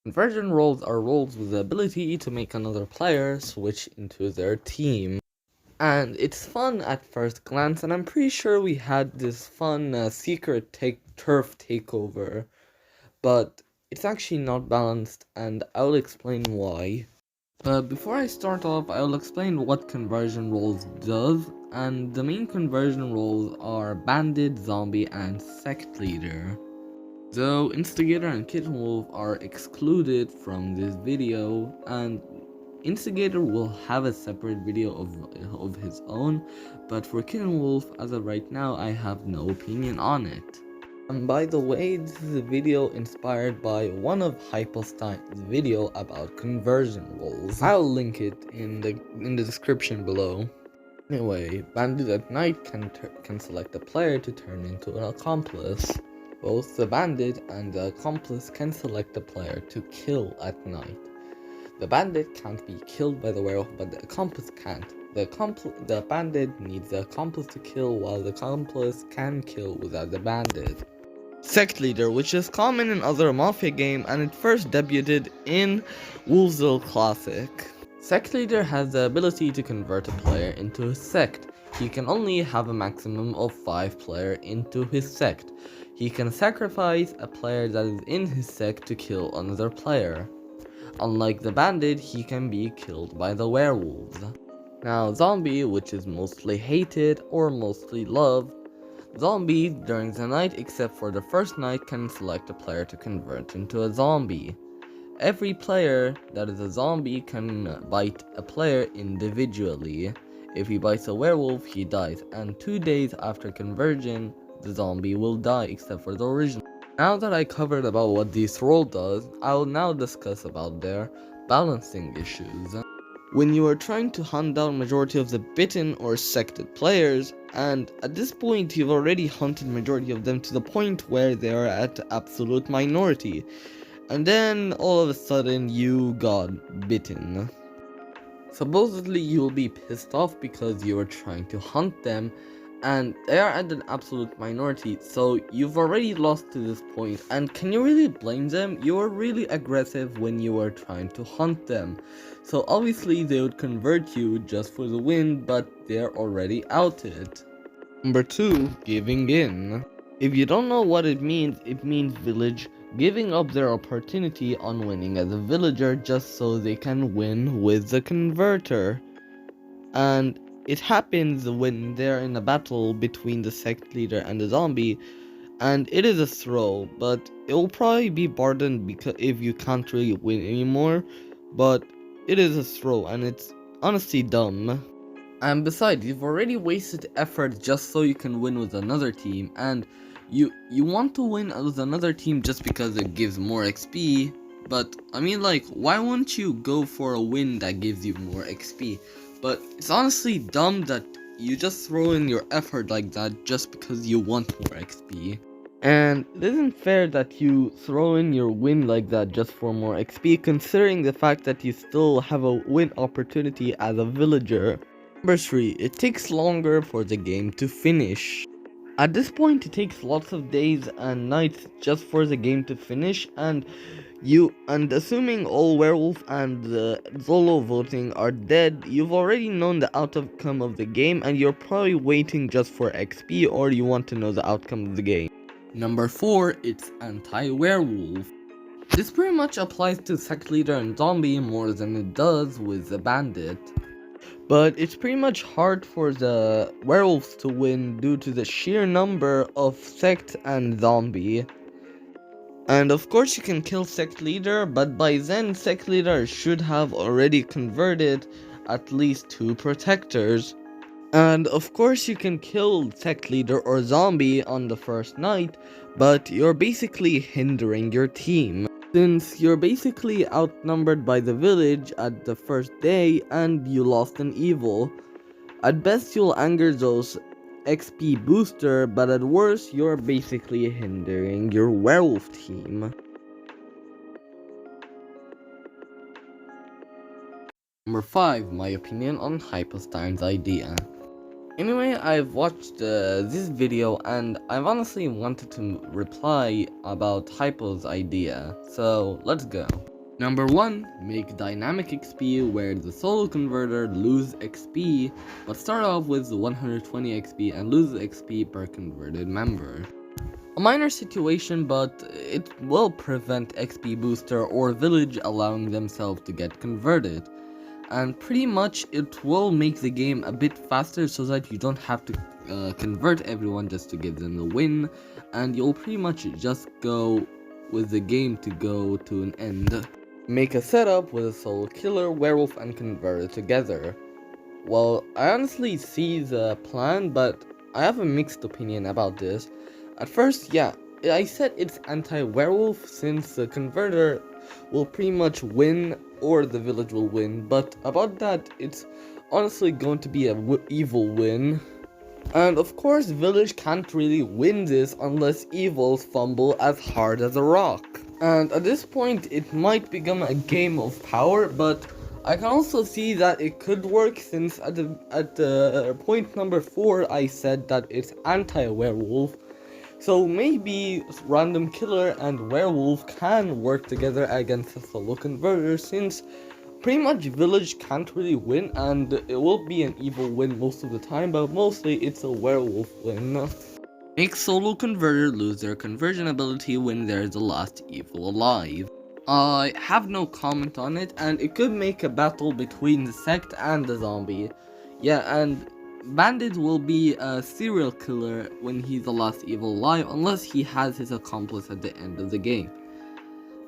Conversion roles are roles with the ability to make another player switch into their team. And it's fun at first glance, and I'm pretty sure we had this fun secret turf takeover, but it's actually not balanced, and I'll explain why. But before I start off, I'll explain what conversion roles does, and the main conversion roles are Bandit, Zombie, and Sect Leader. Though Instigator and Kitten Wolf are excluded from this video, and Instigator will have a separate video of his own, but for Kitten Wolf, as of right now, I have no opinion on it. And by the way, this is a video inspired by one of Hypelstein's video about conversion roles. I'll link it in the description below. Anyway, Bandit at night can select a player to turn into an accomplice. Both the bandit and the accomplice can select a player to kill at night. The bandit can't be killed by the werewolf, but the accomplice can't. The bandit needs the accomplice to kill, while the accomplice can kill without the bandit. Sect Leader, which is common in other Mafia games, and it first debuted in Wolvesville Classic. Sect Leader has the ability to convert a player into a sect. He can only have a maximum of 5 players into his sect. He can sacrifice a player that is in his sect to kill another player. Unlike the bandit, he can be killed by the werewolves. Now, Zombie, which is mostly hated or mostly loved, Zombie during the night, except for the first night, can select a player to convert into a zombie. Every player that is a zombie can bite a player individually. If he bites a werewolf, he dies, and 2 days after conversion, the zombie will die, except for the original. Now that I covered about what this role does, I will now discuss about their balancing issues. When you are trying to hunt down majority of the bitten or sected players, and at this point you've already hunted majority of them to the point where they are at absolute minority, and then all of a sudden you got bitten. Supposedly you'll be pissed off because you are trying to hunt them, and they are at an absolute minority, so you've already lost to this point, and can you really blame them? You were really aggressive when you were trying to hunt them, so obviously they would convert you just for the win, but they're already outed. Number 2, giving in. If you don't know what it means village giving up their opportunity on winning as a villager just so they can win with the converter. And it happens when they're in a battle between the sect leader and the zombie, and it is a throw, but it will probably be pardoned because if you can't really win anymore, but it is a throw and it's honestly dumb. And besides, you've already wasted effort just so you can win with another team, and you want to win with another team just because it gives more XP, but I mean, like, why wouldn't you go for a win that gives you more XP? But it's honestly dumb that you just throw in your effort like that just because you want more XP. And it isn't fair that you throw in your win like that just for more XP, considering the fact that you still have a win opportunity as a villager. Number 3, it takes longer for the game to finish. At this point, it takes lots of days and nights just for the game to finish, and assuming all werewolf and Zolo voting are dead, you've already known the outcome of the game, and you're probably waiting just for XP, or you want to know the outcome of the game. Number 4, it's anti-werewolf. This pretty much applies to sect leader and zombie more than it does with the bandit. But it's pretty much hard for the werewolves to win due to the sheer number of sect and zombie. And of course you can kill sect leader, but by then sect leader should have already converted at least 2 protectors. And of course you can kill sect leader or zombie on the first night, but you're basically hindering your team, since you're basically outnumbered by the village at the first day and you lost an evil. At best you'll anger those XP booster, but at worst you're basically hindering your werewolf team. Number 5, my opinion on Hypelstein's idea. Anyway, I've watched this video and I've honestly wanted to reply about Hypo's idea, so let's go. Number 1. Make dynamic XP where the solo converter lose XP, but start off with 120 XP and lose XP per converted member. A minor situation, but it will prevent XP booster or village allowing themselves to get converted. And pretty much it will make the game a bit faster so that you don't have to convert everyone just to give them the win, and you'll pretty much just go with the game to go to an end. Make a setup with a soul killer, werewolf, and converter together. Well, I honestly see the plan, but I have a mixed opinion about this. At first, yeah, I said it's anti-werewolf since the converter will pretty much win or the village will win, but about that, it's honestly going to be a evil win. And of course, village can't really win this unless evils fumble as hard as a rock. And at this point, it might become a game of power, but I can also see that it could work since at the point number 4 I said that it's anti-werewolf. So maybe random killer and werewolf can work together against a solo converter since pretty much village can't really win, and it will be an evil win most of the time, but mostly it's a werewolf win. Make solo converter lose their conversion ability when they're the last evil alive. I have no comment on it, and it could make a battle between the sect and the zombie. Yeah, and Bandit will be a serial killer when he's the last evil alive, unless he has his accomplice at the end of the game.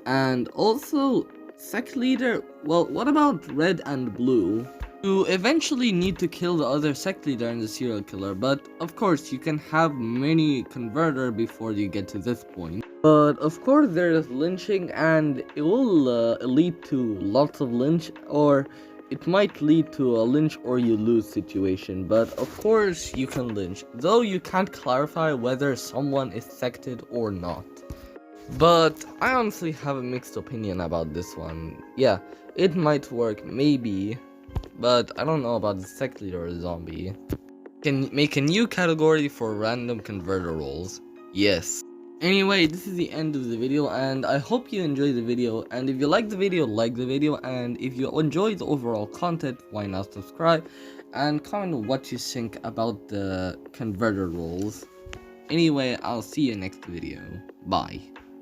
And also, sect leader, well, what about red and blue? You eventually need to kill the other sect leader and the serial killer, but of course you can have many converter before you get to this point. But of course there is lynching, and it will lead to lots of lynch, or it might lead to a lynch or you lose situation, but of course you can lynch, though you can't clarify whether someone is sected or not. But I honestly have a mixed opinion about this one. Yeah, it might work, maybe, but I don't know about the sect leader or zombie. Can make a new category for random converter roles. Yes. Anyway, this is the end of the video, and I hope you enjoyed the video, and if you like the video, like the video, and if you enjoy the overall content, why not subscribe, and comment what you think about the converter roles. Anyway, I'll see you next video. Bye.